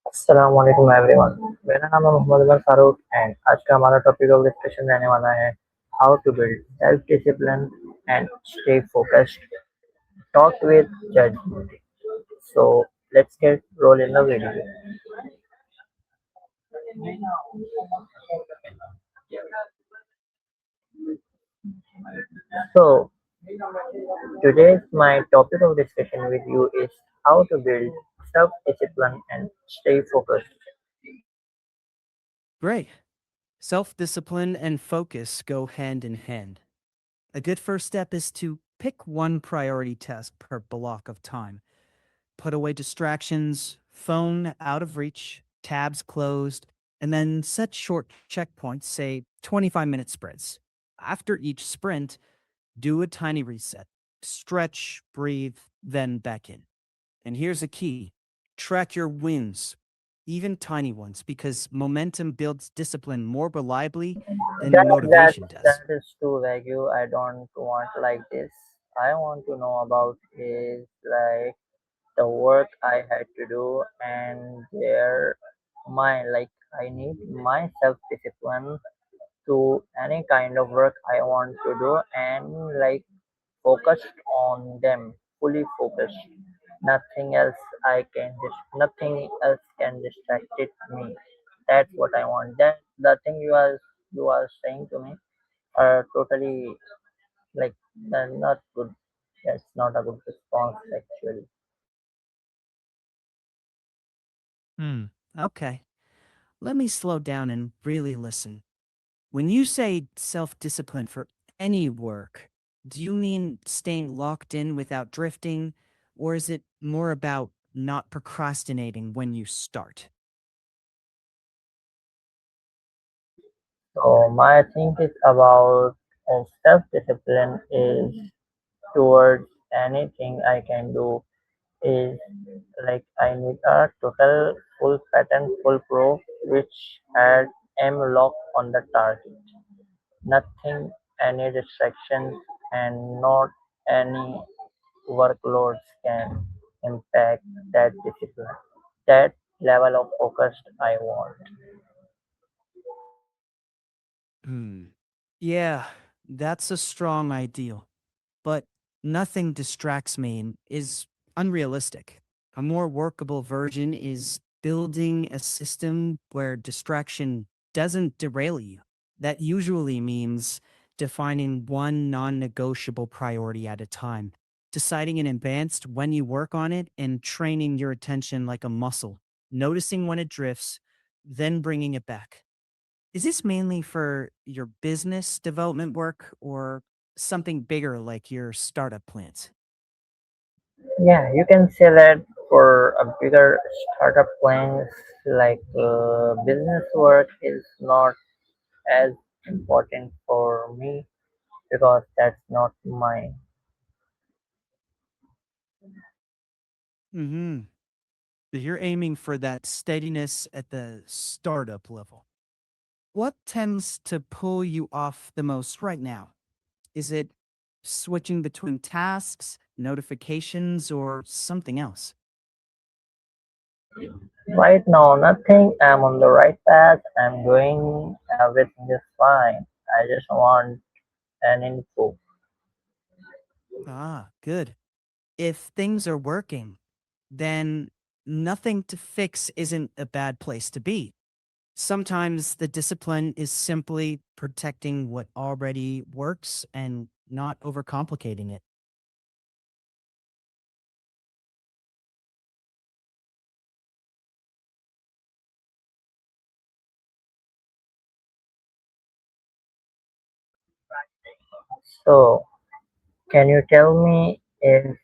अस्सलाम वालेकुम एवरीवन। मेरा नाम है मोहम्मद उमर फारूक एंड आज का हमारा टॉपिक ऑफ डिस्कशन रहने वाला है how to build self discipline and stay focused talk with जज। So let's get roll in the video. So today's my topic of discussion with you is how to build self discipline and stay focused. Great. Self discipline and focus go hand in hand. A good first step is to pick one priority task per block of time. Put away distractions, phone out of reach, tabs closed, and then set short checkpoints, say 25-minute sprints. After each sprint, do a tiny reset. Stretch, breathe, then back in. And here's a key: track your wins, even tiny ones, because momentum builds discipline more reliably than That that motivation does. that is too vague. I don't want like this. I want to know about is like the work I had to do and their my like I need my self discipline to any kind of work I want to do and like focused on them, fully focused. Nothing else nothing else can distract it me. That's what I want. That the thing you are saying to me are totally like not good. That's not a good response actually. Hmm. Okay. Let me slow down and really listen. When you say self discipline for any work, do you mean staying locked in without drifting, or is it more about not procrastinating when you start? So my thing is about self discipline is towards anything I can do is like I need a total full pattern full proof which had aim lock on the target. Nothing any distractions and not any workloads can impact that discipline. That level of focus I want. Hmm. Yeah, that's a strong ideal. But nothing distracts me and is unrealistic. A more workable version is building a system where distraction doesn't derail you. That usually means defining one non negotiable priority at a time, deciding in advance when you work on it, and training your attention like a muscle, noticing when it drifts, then bringing it back. Is this mainly for your business development work or something bigger like your startup plans? Yeah, you can say that for a bigger startup plans like business work is not as important for me because that's not my. Hmm. You're aiming for that steadiness at the startup level. What tends to pull you off the most right now? Is it switching between tasks, notifications, or something else? Right now, nothing. I'm on the right path. I'm doing everything is fine. I just want an info. Ah, good. If things are working, then nothing to fix isn't a bad place to be. Sometimes the discipline is simply protecting what already works and not overcomplicating it. So, can you tell me if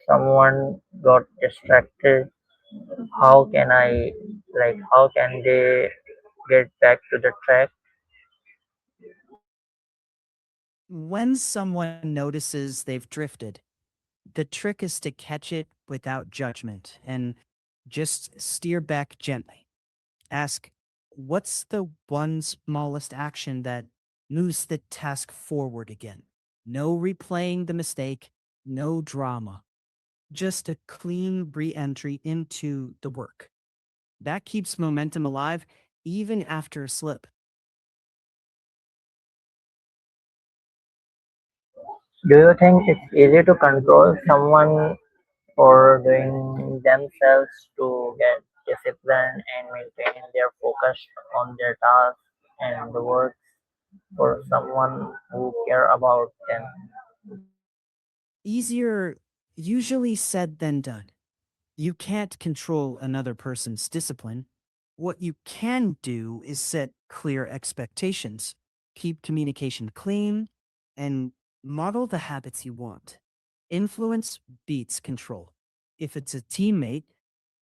someone got distracted, how can I how can they get back to the track? When someone notices they've drifted, the trick is to catch it without judgment and just steer back gently. Ask, what's the one smallest action that moves the task forward again? No replaying the mistake, no drama, just a clean re entry into the work. That keeps momentum alive even after a slip. Do you think it's easy to control someone for doing themselves to get disciplined and maintain their focus on their task and the work for someone who care about them? Easier usually said than done. You can't control another person's discipline. What you can do is set clear expectations, keep communication clean, and model the habits you want. Influence beats control. If it's a teammate,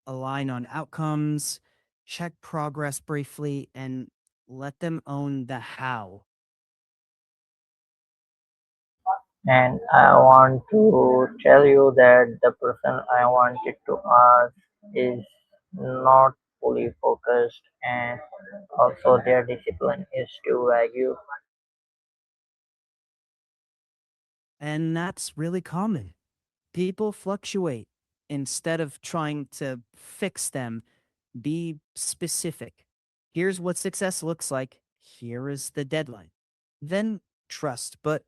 align on outcomes, check progress briefly, and let them own the how. And I want to tell you that the person I wanted to ask is not fully focused, and also their discipline is too vague. And that's really common. People fluctuate. Instead of trying to fix them, be specific. Here's what success looks like. Here is the deadline. Then trust, but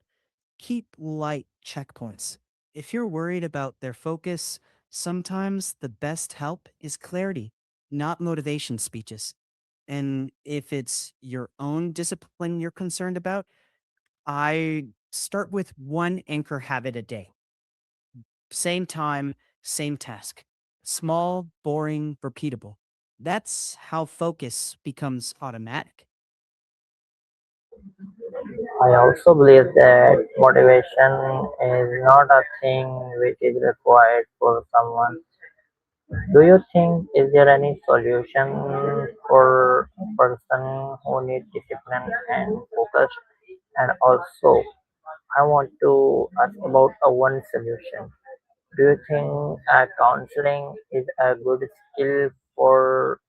keep light checkpoints. If you're worried about their focus, sometimes the best help is clarity, not motivation speeches. And if it's your own discipline you're concerned about, I start with one anchor habit a day. Same time, same task. Small, boring, repeatable. That's how focus becomes automatic. I also believe that motivation is not a thing which is required for someone. Do you think is there any solution for a person who needs discipline and focus? And also, I want to ask about a one solution. Do you think counseling is a good skill for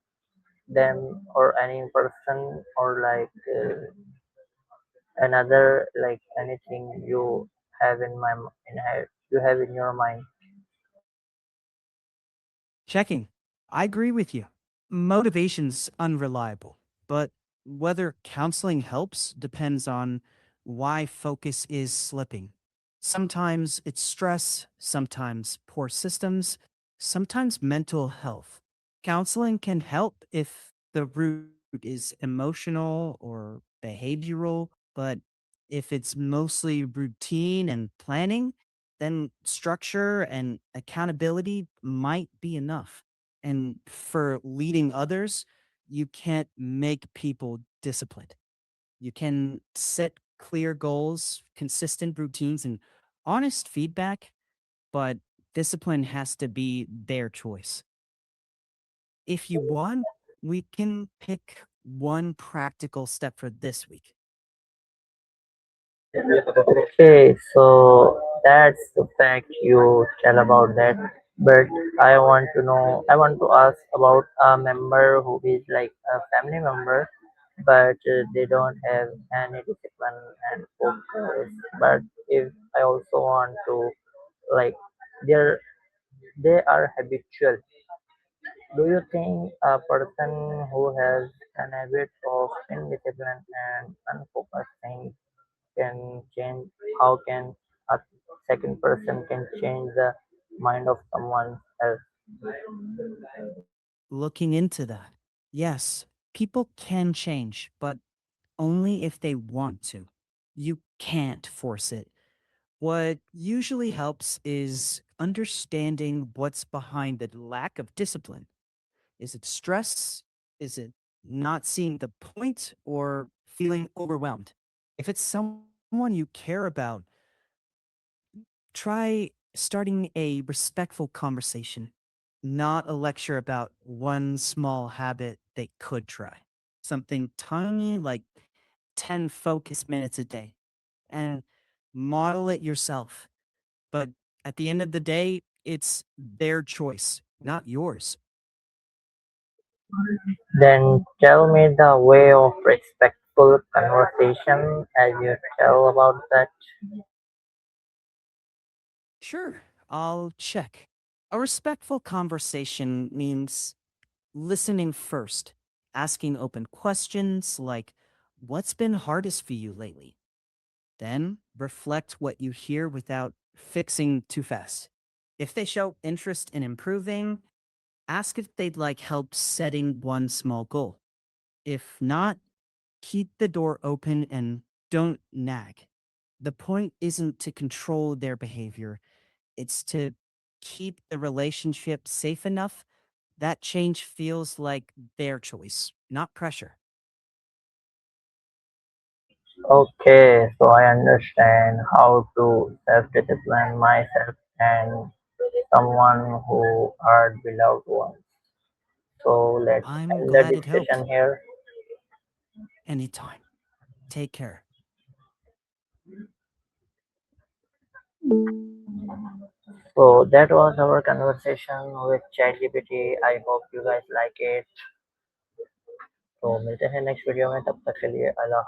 them or any person or like another like anything you have in you have in your mind? Checking. I agree with you. Motivation's unreliable, but whether counseling helps depends on why focus is slipping. Sometimes it's stress, sometimes poor systems, sometimes mental health. Counseling can help if the root is emotional or behavioral, but if it's mostly routine and planning, then structure and accountability might be enough. And for leading others, you can't make people disciplined. You can set clear goals, consistent routines, and honest feedback, but discipline has to be their choice. If you want, we can pick one practical step for this week. Okay, so that's the fact you tell about that. But I want to ask about a member who is like a family member, but they don't have any discipline and focus. But if I also want to like, they're they are habitual. Do you think a person who has an habit of indiscipline and unfocused things can change? How can a second person can change the mind of someone else? Looking into that. Yes, people can change, but only if they want to. You can't force it. What usually helps is understanding what's behind the lack of discipline. Is it stress? Is it not seeing the point or feeling overwhelmed? If it's someone you care about, try starting a respectful conversation, not a lecture about one small habit they could try. Something tiny like 10 focus minutes a day and model it yourself. But at the end of the day, it's their choice, not yours. Then tell me the way of respectful conversation as you tell about that. Sure, I'll check. A respectful conversation means listening first, asking open questions like, what's been hardest for you lately? Then reflect what you hear without fixing too fast. If they show interest in improving, ask if they'd like help setting one small goal. If not, keep the door open and don't nag. The point isn't to control their behavior, it's to keep the relationship safe enough that change feels like their choice, not pressure. Okay, so I understand how to self-discipline myself and someone who are beloved ones. So let's I'm end the glad it helped. discussion here. Anytime. Take care. So that was our conversation with ChatGPT. I hope you guys like it. तो मिलते हैं next video में तब तक के लिए अल्लाह